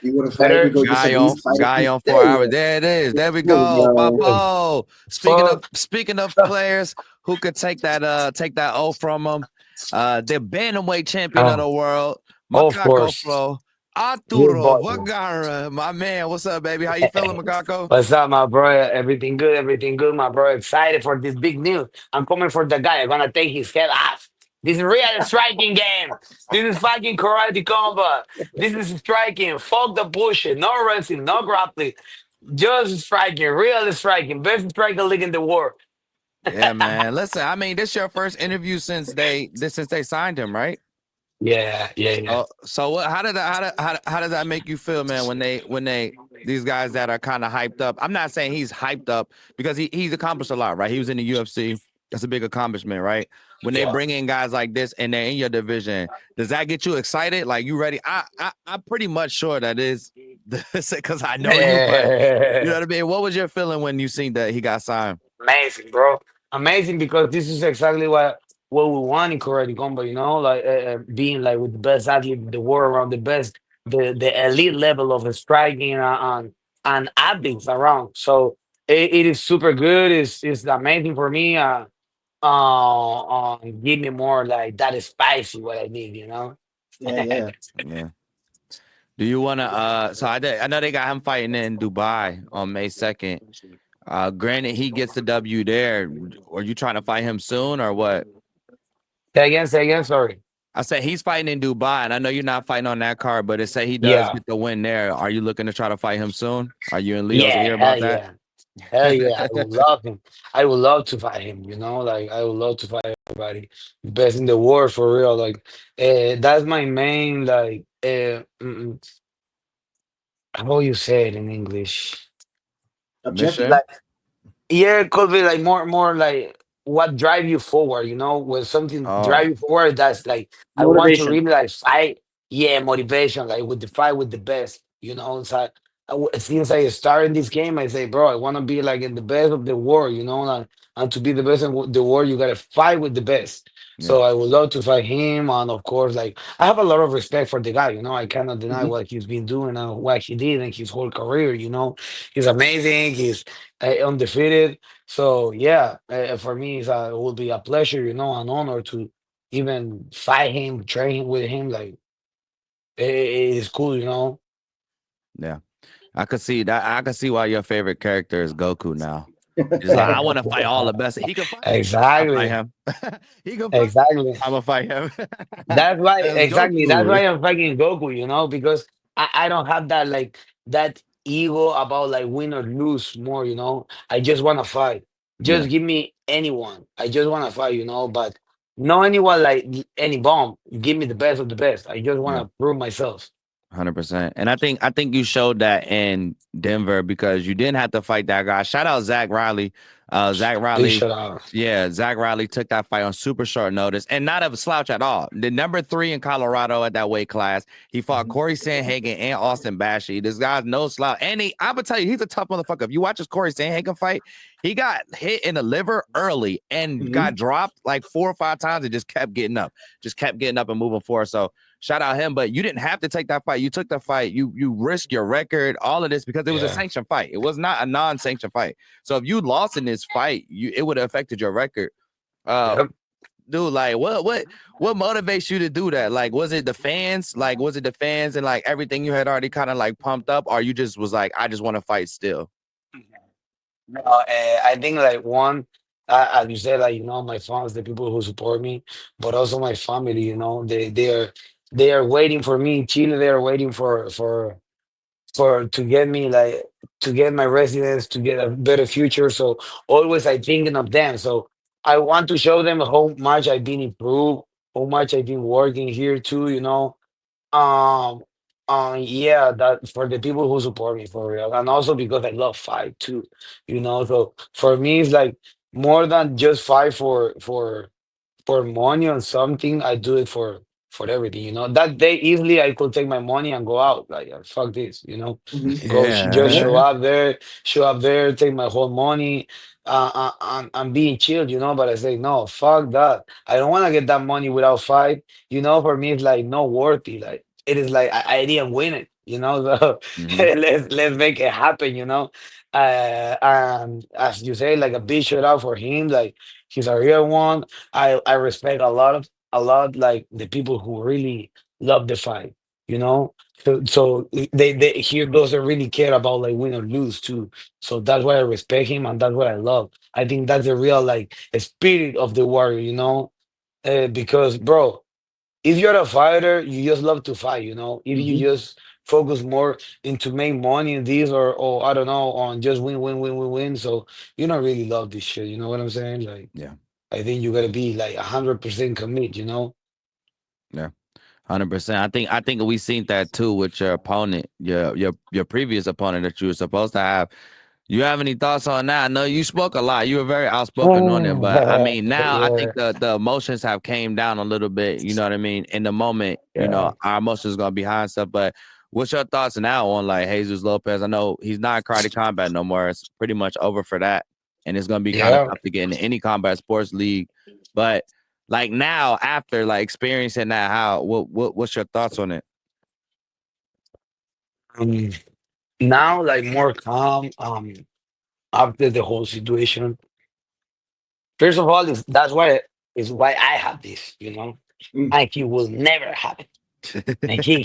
You want to fight? We Better. go just at least fight. Guy on There 4 hours. you There it is. There we go. go. Good. Papo. Fuck. Speaking of players who could take that O from him, the bantamweight champion of Oh, the world, of Macaco course. Flow, You Arturo bought me. Vergara. My man, what's up, baby? How you feeling, Macaco? What's up, my bro? Everything good, my bro. Excited for this big news. I'm coming for the guy. I'm gonna take his head off. This is real striking game. This is fucking karate combat. This is striking. Fuck the bullshit. No wrestling, no grappling. Just striking. Real striking. Best striker league in the world. Yeah, man. Listen, I mean, this your first interview since they signed him, right? Yeah, yeah, yeah. So what? How did that make you feel, man? When they these guys that are kind of hyped up. I'm not saying he's hyped up because he's accomplished a lot, right? He was in the UFC. That's a big accomplishment, right? When they Yeah. bring in guys like this and they're in your division, does that get you excited? Like you ready? I'm pretty much sure that is because I know you, but you know what I mean. What was your feeling when you seen that he got signed? Amazing, bro. Amazing because this is exactly what we want in Karate Combo. Like being like with the best athlete in the world around the best, the elite level of striking and athletes around. So it is super good. It's amazing for me. Give me more like that is spicy what I need. Yeah, yeah. Yeah. Do you want to? I know they got him fighting in Dubai on May 2nd. Granted, he gets the W there. Are you trying to fight him soon or what? Say again. Sorry. I said he's fighting in Dubai, and I know you're not fighting on that card, but it say he does Yeah, get the win there. Are you looking to try to fight him soon? Are you and Leo to yeah, hear hell about that? yeah. Hell yeah, I would love him. I would love to fight him, like I would love to fight everybody. The best in the world for real. Like that's my main like how you say it in English? Objective. Mission? Like yeah, it could be like more like what drive you forward, when something drive Oh, you forward, that's like I want to Motivation. really like fight, yeah, motivation, like with the fight with the best, So since I started this game, I say, bro, I want to be like in the best of the world, and to be the best in the world, you gotta fight with the best. yeah, So I would love to fight him, and of course, like I have a lot of respect for the guy. I cannot deny Hmm. what he's been doing and what he did in his whole career. He's amazing. He's undefeated. So yeah, for me, it would be a pleasure, an honor to even fight him, train with him. Like it is cool. yeah. I could see that. I could see why your favorite character is Goku now. He's like, I want to fight all the best. He can fight me. I'll fight Exactly, him. He can fight me. exactly. I'm gonna fight him. That's why, That's exactly. That's Goku. why I'm fucking Goku, because I don't have that like that ego about like win or lose more, I just want to fight. Yeah, Just give me anyone. I just want to fight, but no anyone like any bomb. Give me the best of the best. I just want yeah. to prove myself. 100%. And I think you showed that in Denver because you didn't have to fight that guy. Shout out Zach Riley. Zach Please Riley, shut up. yeah, Zach Riley took that fight on super short notice and not a slouch at all. The number 3 in Colorado at that weight class. He fought Mhm. Corey Sandhagen and Austin Bashi. This guy's no slouch. And I'm gonna tell you, he's a tough motherfucker. If you watch his Corey Sandhagen fight, he got hit in the liver early and got Hmm. dropped like 4 or 5 times and just kept getting up and moving forward. So shout out him, but you didn't have to take that fight. You took the fight. You risked your record, all of this because it was a Yeah. sanctioned fight. It was not a non-sanctioned fight. So if you lost in this fight, it would have affected your record. Uh, Yep. dude, like what motivates you to do that? Like, was it the fans? Like, was it the fans and like everything you had already kind of like pumped up, or you just was like, I just want to fight still? No, I think like one, as you said, like my fans, the people who support me, but also my family. They are waiting for me in Chile. They are waiting for to get me like to get my residence to get a better future. So always I thinking of them. So I want to show them how much I've been improved, how much I've been working here too. Um, yeah, that for the people who support me for real, and also because I love fight too. So for me, it's like more than just fight for money on something. I do it for everything. That day easily I could take my money and go out. Like fuck this. Hmm. Just Yeah. show up there, take my whole money, and being chilled. But I say no, fuck that. I don't want to get that money without fight. For me, it's like not worthy. Like it is like I didn't win it. you know. So Hmm. let's make it happen, you know. And as you say, like a big shout out for him. Like he's a real one. I respect a lot like the people who really love the fight, you know. So they he doesn't really care about like win or lose too. So that's why I respect him and that's what I love. I think that's the real like spirit of the warrior, you know. Because bro, if you're a fighter, you just love to fight, you know. If you Hmm. just focus more into make money in this or I don't know, on just win, so you don't really love this shit, you know what I'm saying? Like Yeah, I think you gotta be like 100% commit, you know? yeah. 100%. I think we seen that too with your opponent, your previous opponent that you were supposed to have. You have any thoughts on that? I know you spoke a lot. You were very outspoken on it, but I mean, now I Yeah, think the emotions have came down a little bit. You know what I mean? In the moment, yeah, our emotions gonna be high and stuff. But what's your thoughts now on like Jesus Lopez? I know he's not in karate combat no more. It's pretty much over for that, and it's gonna be kind of yeah. tough to get into any combat sports league. But like now, after like experiencing that, how what's your thoughts on it? Um, Now like more calm, after the whole situation. First of all, is why I have this, you know? Mm. And he will never have it. Like he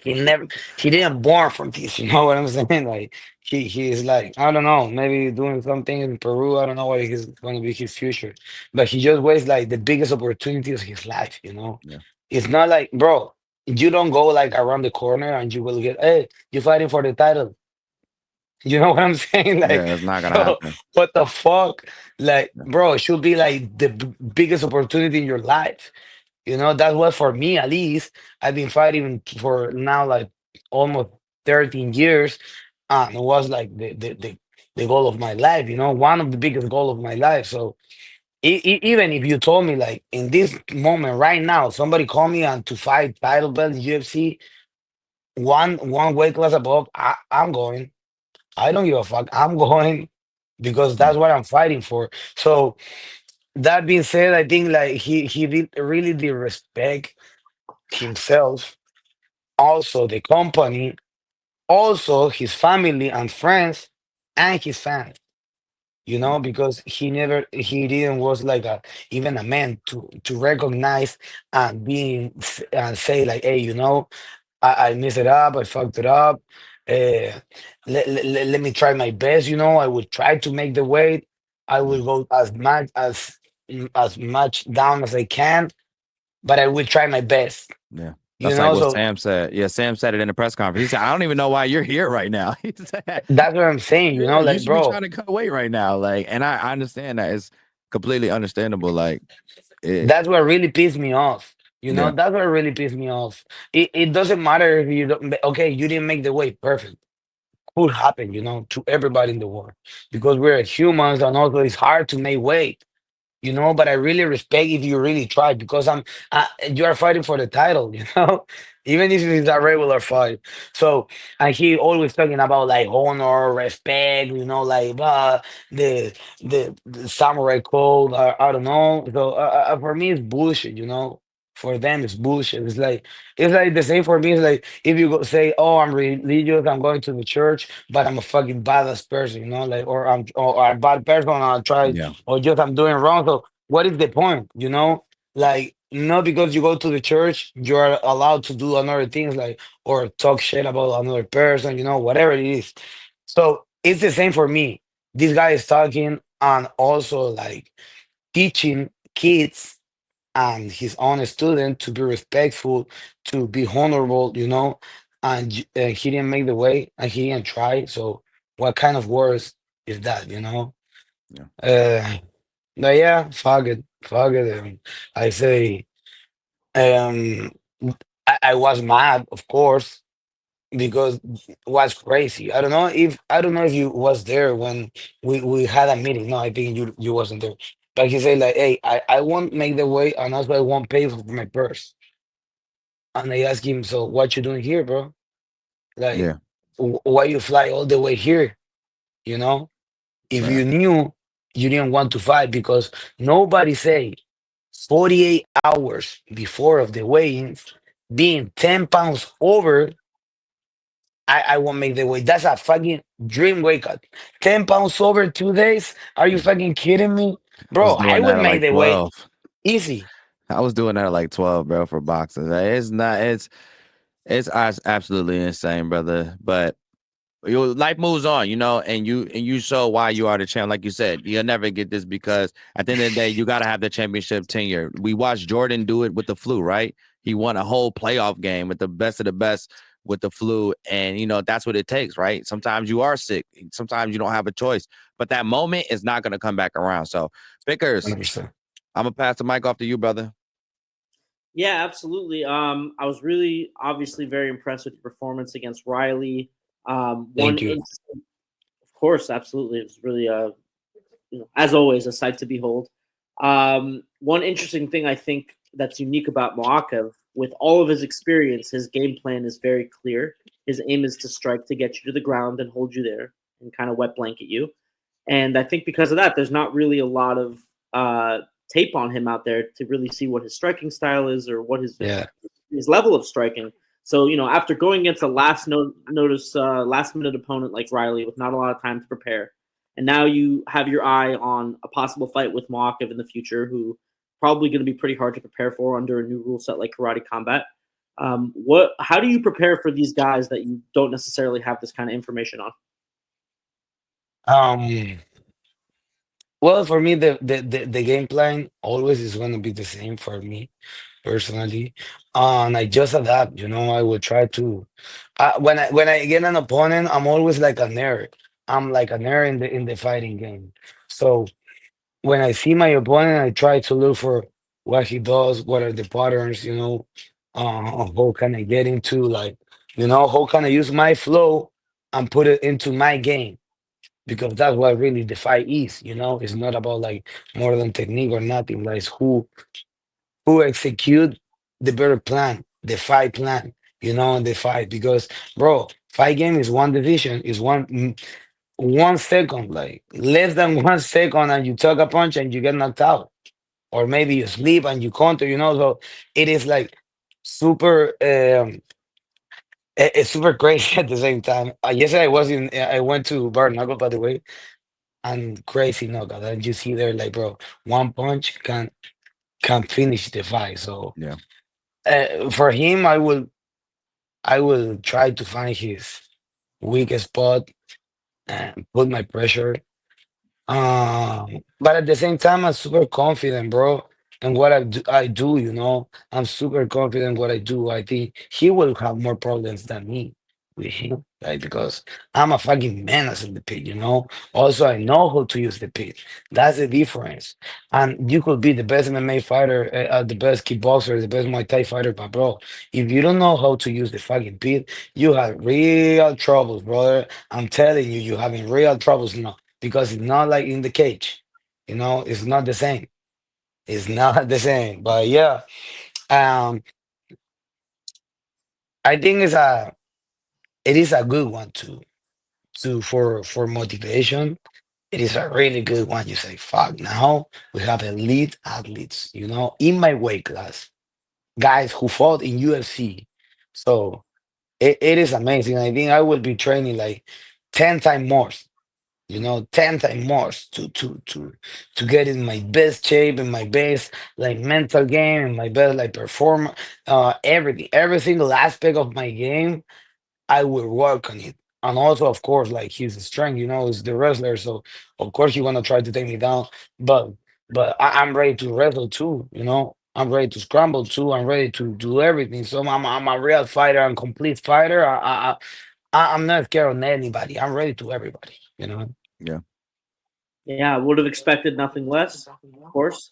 never he didn't born from this, you know what I'm saying? Like he's like, I don't know, maybe doing something in Peru. I don't know what is gonna be his future. But he just waits like the biggest opportunity of his life, you know. Yeah, It's not like, bro, you don't go like around the corner and you will get, hey, you're fighting for the title. You know what I'm saying? Like, yeah, it's not gonna yo, happen. what the fuck? Like, Yeah, bro, it should be like the biggest opportunity in your life. You know, that's what for me at least. I've been fighting for now like almost 13 years. And it was like the goal of my life, you know, one of the biggest goal of my life. So even if you told me like in this moment right now, somebody called me and to fight title belt in UFC, one weight class above, I'm going. I don't give a fuck. I'm going because yeah, that's what I'm fighting for. So that being said, I think like really did respect himself, also the company, also his family and friends, and his fans. You yeah, know, because he didn't was like a even a man to recognize and being and say like, hey, you know, I messed it up, I fucked it up. Uh, let me try my best. You know, I would try to make the weight. I yeah. will go as much down as I can, but I will try my best. Yeah. You That's like know, what so Sam said. Yeah, Sam said it in the press conference. He said, I don't even know why you're here right now. He said, that's what I'm saying. You know, yeah, you like should be bro, trying to cut weight right now. Like, and I understand that. It's completely understandable. Like, it, that's what really pissed me off. You know, yeah, that's what really pissed me off. It doesn't matter if you don't. Okay, you didn't make the weight perfect. Could happen, you know, to everybody in the world because we're humans, and also it's hard to make weight. You know, but I really respect if you really try because you are fighting for the title, you know, even if it's a regular fight. So, and he always talking about like honor, respect, you know, like the the samurai code. I don't know. So for me, it's bullshit, you know. For them, it's bullshit. It's like the same for me. It's like if you go say, "Oh, I'm religious, I'm going to the church, but I'm a fucking badass person," you know, like or I'm a bad person. I try yeah, or just I'm doing wrong. So what is the point? You know, like not because you go to the church, you're allowed to do another things like or talk shit about another person. You know, whatever it is. So it's the same for me. This guy is talking and also like teaching kids and his own student to be respectful, to be honorable. You know, and he didn't make the way and he didn't try. So what kind of words is that? You know. yeah, Uh, but yeah, fuck it, fuck it. I say, um, I was mad, of course, because it was crazy. I don't know if you was there when we had a meeting. No, I think you wasn't there. But he said like, hey, I won't make the way, and also I won't pay for my purse. And I asked him, so what you doing here, bro? Like, yeah, why you fly all the way here? You know, if right. you knew you didn't want to fight because nobody say 48 hours before of the weigh-ins, being 10 pounds over, I won't make the weight. That's a fucking dream weight cut. 10 pounds over 2 days? Are you fucking kidding me, I was bro? I doing that would at make like the weight 12. easy. I was doing that at like 12, bro, for boxing. It's not. It's absolutely insane, brother. But your life moves on, and you show why you are the champ. Like you said, you'll never get this because at the end of the day, you got to have the championship tenure. We watched Jordan do it with the flu, right? He won a whole playoff game with the best of the best with the flu, and that's what it takes, right? Sometimes you are sick, sometimes you don't have a choice, but that moment is not going to come back around. So, Vickers, 100%. I'm gonna pass the mic off to you, brother. Yeah, absolutely. I was really obviously very impressed with your performance against Riley. Thank you. Of course, absolutely. It was really, as always, a sight to behold. One interesting thing I think that's unique about Mokaev, with all of his experience, his game plan is very clear. His aim is to strike to get you to the ground and hold you there and kind of wet blanket you. And I think because of that, there's not really a lot of tape on him out there to really see what his striking style is or what Yeah. his level of striking. So after going against a last minute opponent like Riley with not a lot of time to prepare, and now you have your eye on a possible fight with Mokaev in the future, who probably going to be pretty hard to prepare for under a new rule set like karate combat. How do you prepare for these guys that you don't necessarily have this kind of information on? Um. Well, for me, the game plan always is going to be the same for me personally, and I just adapt. I will try to. When I get an opponent, I'm always like a nerd. I'm like a nerd in the fighting game. So when I see my opponent, I try to look for what he does, what are the patterns. How can I get into like, how can I use my flow and put it into my game, because that's what really the fight is. It's not about like more than technique or nothing. Like it's who execute the better plan, the fight plan. In the fight, because bro, fight game is one division, is 1 second, like less than 1 second, and you tuck a punch and you get knocked out, or maybe you sleep and you counter. So it is like super. It's super crazy at the same time. Yesterday I went to Bar Knuckle, by the way, and crazy knockout. And you see there, like, bro, one punch can finish the fight. So Yeah. for him, I will try to find his weakest spot and put my pressure. But at the same time, I'm super confident, bro. And what I do, I'm super confident what I do. I think he will have more problems than me with him, right? Because I'm a fucking menace in the pit. Also, I know how to use the pit. That's the difference. And you could be the best MMA fighter, the best kickboxer, the best Muay Thai fighter, but bro, if you don't know how to use the fucking pit, you have real troubles, brother. I'm telling you, you're having real troubles now, because it's not like in the cage. It's not the same. It's not the same. But yeah, um, I think it is a good one for motivation. It is a really good one. You say, fuck, now we have elite athletes, in my weight class, guys who fought in UFC. So it is amazing. I think I will be training like 10 times more, 10 times more to get in my best shape, in my best like mental game, in my best like perform, everything, every single aspect of my game. I will work on it. And also, of course, like his strength, is the wrestler. So of course you want to try to take me down. But I'm ready to wrestle too, I'm ready to scramble too. I'm ready to do everything. So I'm a real fighter and complete fighter. I'm not scared of anybody. I'm ready to everybody. Yeah. Yeah, I would have expected nothing less, of course.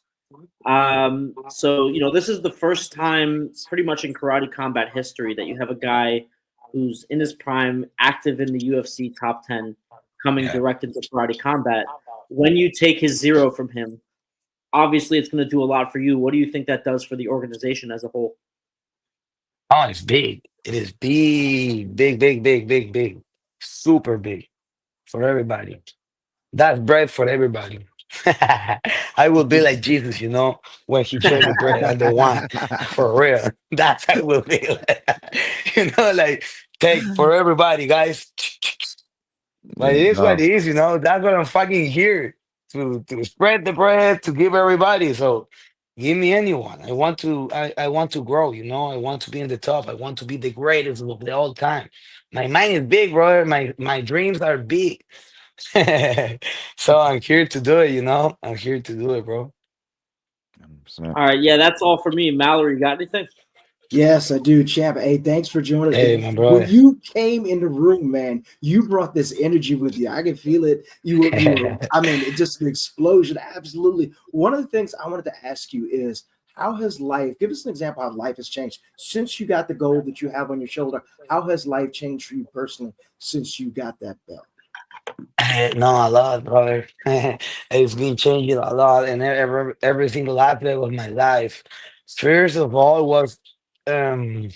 So this is the first time, pretty much in karate combat history, that you have a guy who's in his prime, active in the UFC top 10, coming Yeah. direct into karate combat. When you take his zero from him, obviously it's going to do a lot for you. What do you think that does for the organization as a whole? Oh, it's big. It is big, big, big, big, big, big, super big for everybody. That's bread for everybody. I will be like Jesus, when he shared the bread and the wine. For real. That's how I will be. Like, like Take for everybody, guys. There But it you is what go. it is, you know. That's what I'm fucking here to spread the bread, to give everybody. So give me anyone. I want to grow, you know. I want to be in the top. I want to be the greatest of the all time. My mind is big, brother. My dreams are big. So I'm here to do it, you know. I'm here to do it, bro. 100%. All right, yeah, that's all for me. Mallory, you got anything? Yes, I do, champ. Hey, thanks for joining us. Hey, my When brother. you came in the room, man, you brought this energy with you. I can feel it. You were. I mean, it just an explosion. Absolutely. One of the things I wanted to ask you is, how has life? Give us an example how life has changed since you got the gold that you have on your shoulder. How has life changed for you personally since you got that belt? No, a lot, brother. It's been changing a lot, and every single aspect of my life. First of all, was um,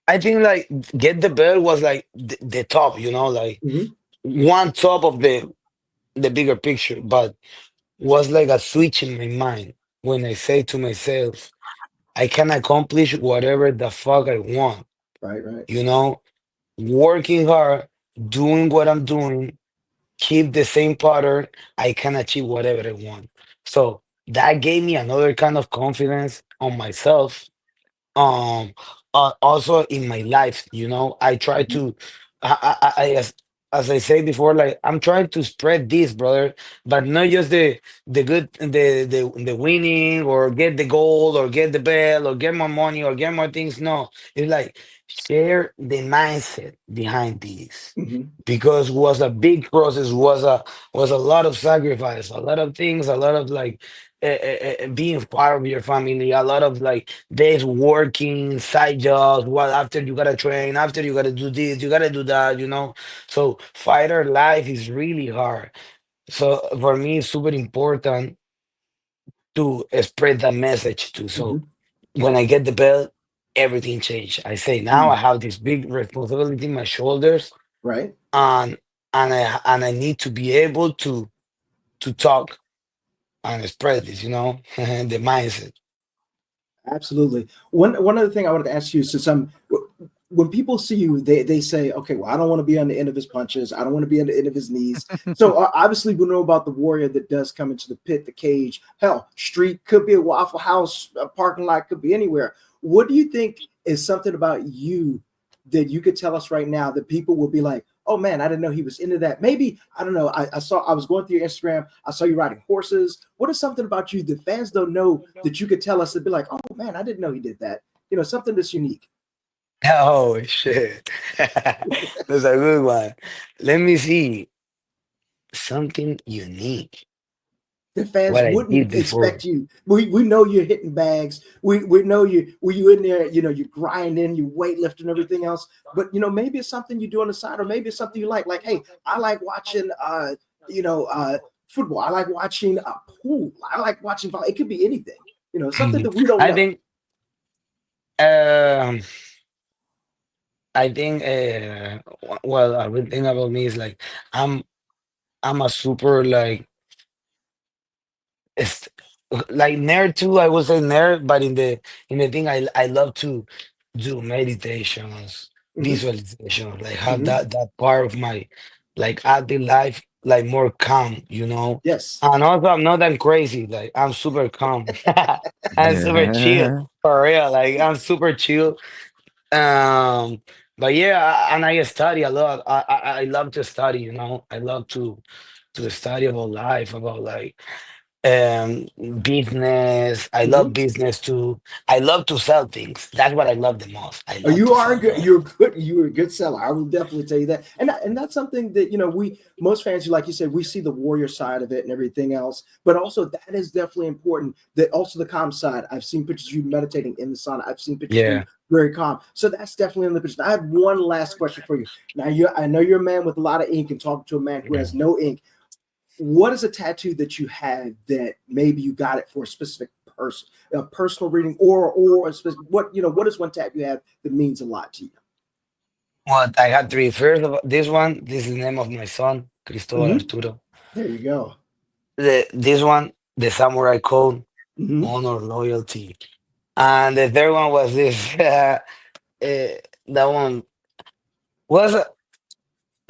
I think like get the belt was like the top, you know, like Hmm. one top of the bigger picture, but was like a switch in my mind when I say to myself, I can accomplish whatever the fuck I want, Right, right. you know, working hard, doing what I'm doing, keep the same pattern, I can achieve whatever I want. So that gave me another kind of confidence on myself. Um, Also in my life, you know, I try Mhm. to, as I say before, like I'm trying to spread this, brother, but not just the good, the winning or get the gold or get the bell or get more money or get more things. No, it's like share the mindset behind this Mhm. because was a big process, was a lot of sacrifice, a lot of things, a lot of like being part of your family, a lot of like days working, side jobs. Well, after you gotta train, after you gotta do this, you gotta do that, you know. So fighter life is really hard. So for me, it's super important to spread that message too. So Mhm. when I get the belt, everything changed. I say now I Mm. have this big responsibility in my shoulders, Right. and and I need to be able to talk and spread this, you know, the mindset. Absolutely. One other thing I wanted to ask you, since when people see you, they say, okay, well, I don't want to be on the end of his punches. I don't want to be on the end of his knees. So obviously, we know about the warrior that does come into the pit, the cage, hell, street could be a Waffle House, a parking lot, could be anywhere. What do you think is something about you that you could tell us right now that people will be like, oh man, I didn't know he was into that. Maybe I don't know. I was going through your Instagram. I saw you riding horses. What is something about you that fans don't know that you could tell us to be like, oh man, I didn't know he did that. Something that's unique. Oh shit, that's a good one. Let me see something unique. The fans What I did wouldn't before. expect you. We know you're hitting bags. We know you. Were you in there? You're grinding, you weightlifting, and everything else. But maybe it's something you do on the side, or maybe it's something you like. Like, hey, I like watching you know uh football. I like watching pool. I like watching volleyball. It could be anything. Something that we don't I know. think um I think well, a good thing about me is like I'm I'm a super like it's like nerd too. I would say nerd, but in the thing I love to do meditations, Hmm. visualization, like have Hmm. that part of my like active life like more calm, you know. Yes. And also I'm not that crazy. Like I'm super calm. I'm super chill Yeah. for real. Like I'm super chill. But yeah, and I study a lot. I love to study. You know, I love to study about life, about like um business. I love Hmm. business too. I love to sell things. That's what I love the most. I Oh, love you to are sell, good. bro. You're a good seller. I will definitely tell you that. And that's something that we most fans, like you said, we see the warrior side of it and everything else. But also that is definitely important. That also the calm side. I've seen pictures of you meditating in the sauna. I've seen pictures of you Yeah. very calm. So that's definitely in the picture. I have one last question for you. Now I know you're a man with a lot of ink and talking to a man who has no ink. What is a tattoo that you have that maybe you got it for a specific person, a personal reading, or a specific, what is one tattoo you have that means a lot to you? What I had three. First of all, this one. This is the name of my son, Cristobal Hmm. Arturo. There you go. This one, the samurai code, Hmm. honor, loyalty. And the third one was this. that one was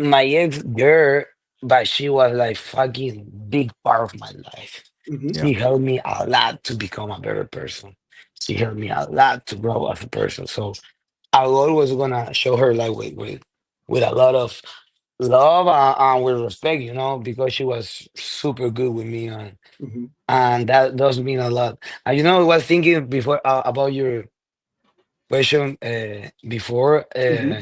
my ex girl, but she was like fucking big part of my life. Hmm. Yeah. She helped me a lot to become a better person. She helped me a lot to grow as a person. So I was always gonna show her like with a lot of love and with respect, you know, because she was super good with me, Hmm. and that does mean a lot. And you know, I was thinking before about your question before. Hmm.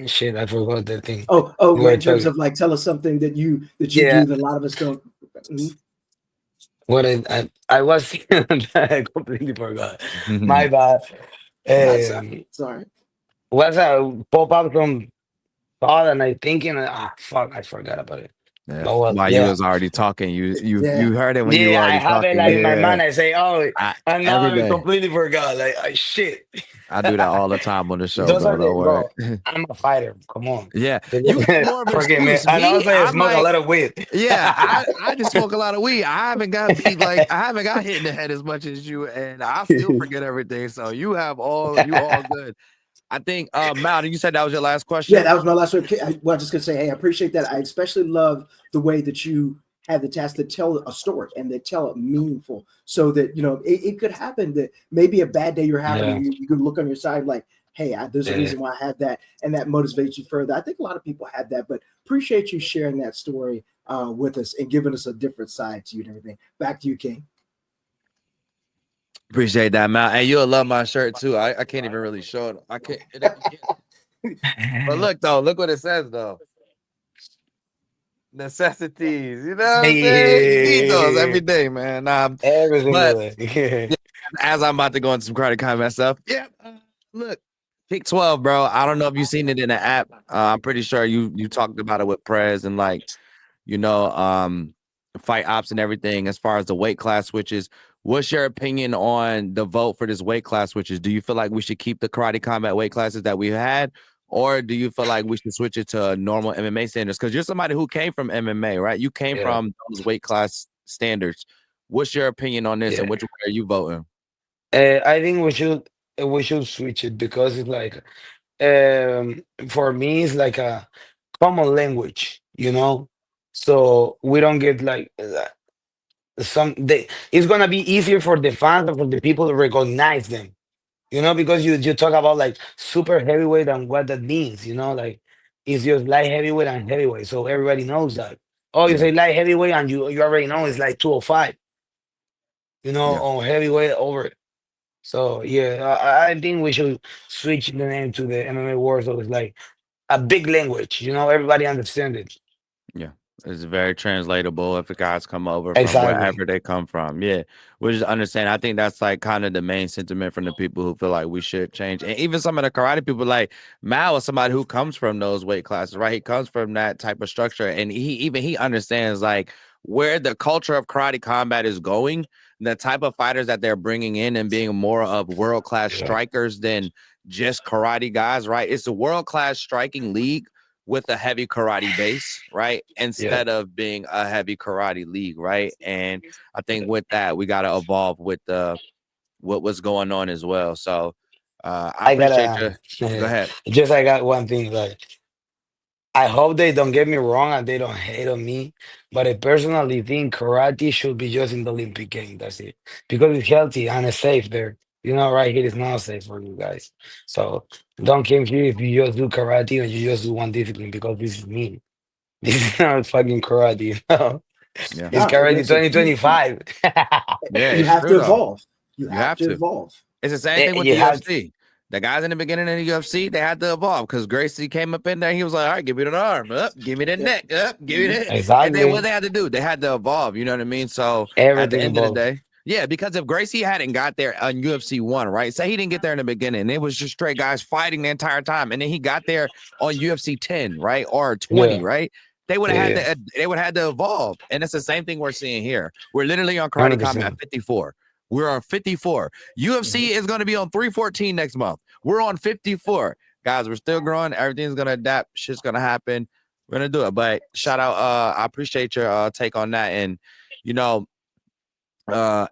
Shit, I forgot the thing Oh, we were in terms talking. of like, tell us something that you Yeah, do that a lot of us don't. Mhm. what I was thinking I completely forgot. My bad. That's Um, sorry. was a pop up from thought, and I thinking, fuck, I forgot about it. Yeah. But well, While you yeah, was already talking, Yeah. you heard it when you were yeah, I already have it talking. like in my Yeah. mind. I say, oh, and now Every I day. completely forgot. Like, shit. I do that all the time on the show, Those bro. are Don't the worry. bro. I'm a fighter. Come on. Yeah. You got more of an Forgive me. excuse. And Me, also, I I smoke a might. lot of weed. Yeah, I just smoke a lot of weed. I haven't got beat like I haven't got hit in the head as much as you, and I still forget everything. So you all good. I think Mal, you said that was your last Yeah, question. that was my last one. Well, I'm just gonna say, hey, I appreciate that. I especially love the way that you had the task to tell a story and they tell it meaningful, so that it could happen that maybe a bad day you're having, Yeah, and you can look on your side like, hey, there's a yeah. reason why I have that, and that motivates you further. I think a lot of people have that, but appreciate you sharing that story with us and giving us a different side to you and everything. Back to you, King. Appreciate that, Mal. And you'll love my shirt too. I can't even really show it. I can't. You can't. But look though, look what it says though. Necessities. You know what I'm saying? You need those Yeah. every day, man. Every single But day. as I'm about to go into some karate combat stuff, yeah. Look, pick 12, bro. I don't know if you've seen it in the app. I'm pretty sure you talked about it with Prez and like you know, fight ops and everything as far as the weight class switches. What's your opinion on the vote for this weight class switches? Do you feel like we should keep the karate combat weight classes that we had, or do you feel like we should switch it to normal MMA standards? Because you're somebody who came from MMA, right? You came Yeah, from those weight class standards. What's your opinion on this, and yeah. which way are you voting? I think we should switch it because it's like for me it's like a common language, you know. So we don't get like it's gonna be easier for the fans and for the people to recognize them, you know, because you talk about like super heavyweight and what that means, you know, like it's just light heavyweight and heavyweight, so everybody knows that. Oh, you Yeah, say light heavyweight and you already know it's like 205, you know, yeah. on heavyweight over it. So yeah, I think we should switch the name to the MMA war, so it's like a big language, you know, everybody understand it. Yeah, it's very translatable if the guys come over from Exactly. wherever they come from. Yeah, we just understand. I think that's like kind of the main sentiment from the people who feel like we should change, and even some of the karate people, like Mao, is somebody who comes from those weight classes, right? He comes from that type of structure, and he understands like where the culture of karate combat is going, the type of fighters that they're bringing in, and being more of world class Yeah, strikers than just karate guys, right? It's a world class striking league with a heavy karate base, right? yeah, Instead of being a heavy karate league, right? And I yeah. think with that, we got to evolve with the what's going on as well. So I I appreciate gotta you. Go ahead. just I got one thing, like I hope they don't get me wrong and they don't hate on me, but I personally think karate should be just in the Olympic game. That's it. Because it's healthy and it's safe there. You know, right here is not safe for you guys. So don't come here if you just do karate and you just do one discipline because this is me. This is not fucking karate, you know? Yeah, It's No, karate listen, 2025. yeah, you it's have true to though. evolve. You You have have to to. evolve. It's the same thing with You the have UFC. The guys in the beginning of the UFC, they had to evolve because Gracie came up in there. He was like, "All right, give me the arm, up, give me the Yep. neck, up, give me Mhm. that." And then what exactly they had to do, they had to evolve. You know what I mean? So at the everything end of the involved. day, yeah, because if Gracie hadn't got there on UFC one, right? Say he didn't get there in the beginning, it was just straight guys fighting the entire time, and then he got there on UFC 10, right, or 20, Yeah, right? They would have yeah, had to. They would have had to evolve, and it's the same thing we're seeing here. We're literally on Karate Combat 100%. 54. We're on 54. UFC Mhm. is going to be on 314 next month. We're on 54. Guys, we're still growing. Everything's going to adapt. Shit's going to happen. We're going to do it. But shout out. I appreciate your take on that. And, you know,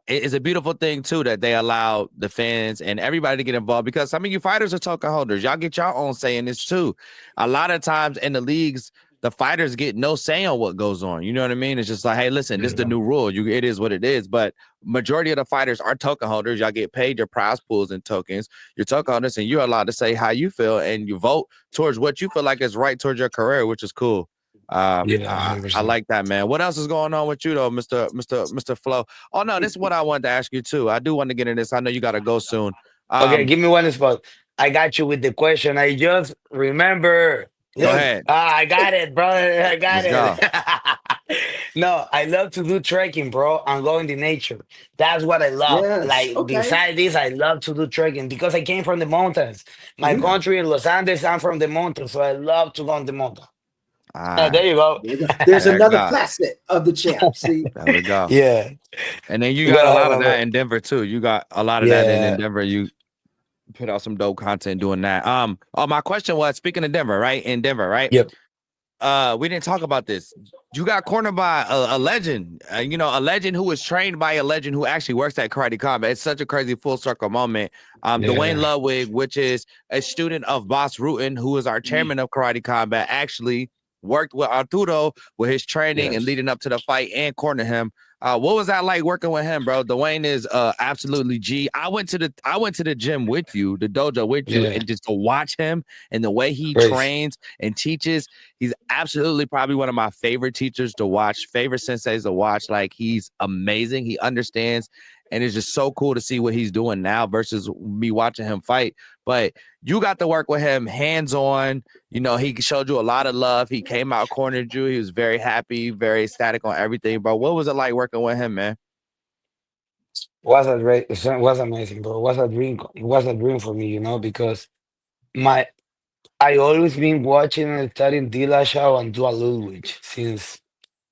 it's a beautiful thing too that they allow the fans and everybody to get involved, because some of you fighters are token holders. Y'all get your own say in this too. A lot of times in the leagues, the fighters get no say on what goes on. You know what I mean? It's just like, hey, listen, this is the new rule. It is what it is. But majority of the fighters are token holders. Y'all get paid your prize pools and tokens. You're token holders, and you're allowed to say how you feel, and you vote towards what you feel like is right towards your career, which is cool. Yeah, I 100%. like that, man. What else is going on with you though, Mr. Flo? Oh no, this is what I wanted to ask you too. I do want to get in this. I know you got to go soon. Okay, give me one spot. I got you with the question. I just remember. Go Look, ahead. I got it, brother. I got Let's it. go. No, I love to do trekking, bro, and go in the nature. That's what I love. Yes. Like, Okay. beside this, I love to do trekking because I came from the mountains. My Mhm. country in Los Andes, I'm from the mountains, so I love to go on the mountain. All There right. you go. There you go. There's There we another go. facet of the champ. See, There we go. Yeah. And then you Go got a ahead, lot of my that bro. in Denver too. You got a lot of that in Yeah. Denver. You put out some dope content doing that. My question was, speaking of Denver, right? In Denver, right? Yep. We didn't talk about this. You got cornered by a legend, a legend who was trained by a legend who actually works at Karate Combat. It's such a crazy full circle moment. Dwayne Yeah. Ludwig, which is a student of Boss Rutan, who is our Mhm. chairman of Karate Combat, actually worked with Arturo with his training and Yes. leading up to the fight and cornered him. What was that like working with him, bro? Dwayne is absolutely G. I went to the gym with you, the dojo with you, Yeah. and just to watch him and the way he Crazy. trains and teaches. He's absolutely probably one of my favorite teachers to watch, favorite senseis to watch. Like, he's amazing. He understands, and it's just so cool to see what he's doing now versus me watching him fight. But you got to work with him hands on. He showed you a lot of love. He came out, cornered you. He was very happy, very ecstatic on everything. Bro, what was it like working with him, man? Was a great, it was amazing, bro. It was a dream. It was a dream for me, because my I always been watching and studying Dillashaw and Dua Ludwig since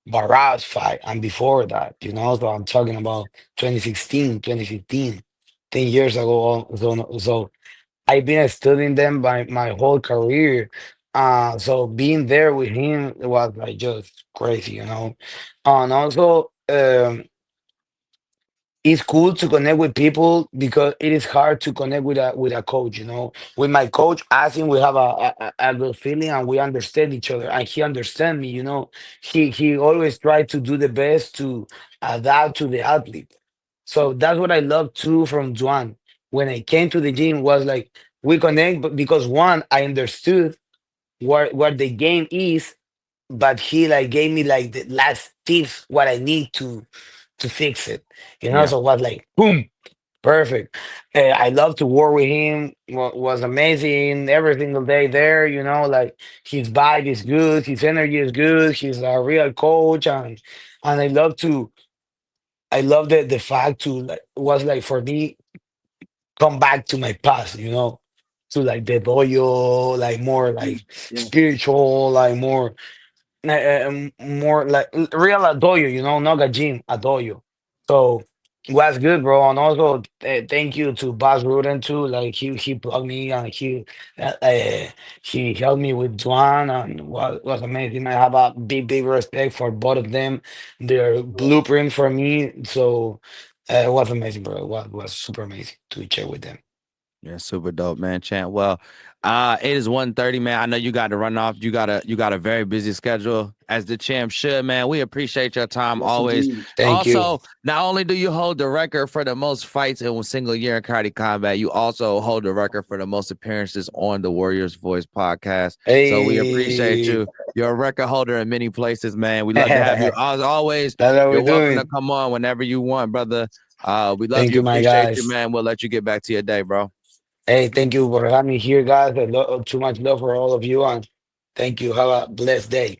Barras fight and before that, So I'm talking about 2016, 2015, 10 years ago. So I've been studying them by my whole career. So being there with him was like just crazy. And also, it's cool to connect with people because it is hard to connect with a coach. With my coach, I think we have a good feeling and we understand each other and he understands me. He always try to do the best to adapt to the athlete. So that's what I love too from Juan. When I came to the gym, was like we connect, but because one, I understood what the game is, but he like gave me like the last tips what I need to fix it. Yeah. So was like boom, perfect. I love to work with him. Was amazing every single day there. Like his vibe is good, his energy is good. He's a real coach, and I love the fact to like was like for me come back to my past. To like the dojo, like more Mhm. like Yeah. spiritual, like more like real adoyo, not a gym, adoyo. So was good, bro. And also thank you to Boss Ruden too. Like he plugged me and he helped me with Juan and was amazing. I have a big respect for both of them. Their blueprint for me. So it was amazing, bro. It was super amazing to check with them. Yeah, super dope, man. Chant. Well, it is 1:30, man. I know you got to run off. You got a very busy schedule, as the champ should, man. We appreciate your time Yes, always. indeed. Thank you. Also, not only do you hold the record for the most fights in a single year in karate combat, you also hold the record for the most appearances on the Warriors Voice podcast. So we appreciate Hey, you. You're a record holder in many places, man. We love to have you. that's As always, what we're you're welcome to doing. come on whenever you want, brother. We love Thank you, you, my appreciate you, guys. man. We'll let you get back to your day, bro. Hey, thank you for having me here, guys. Too much love for all of you, and thank you. Have a blessed day.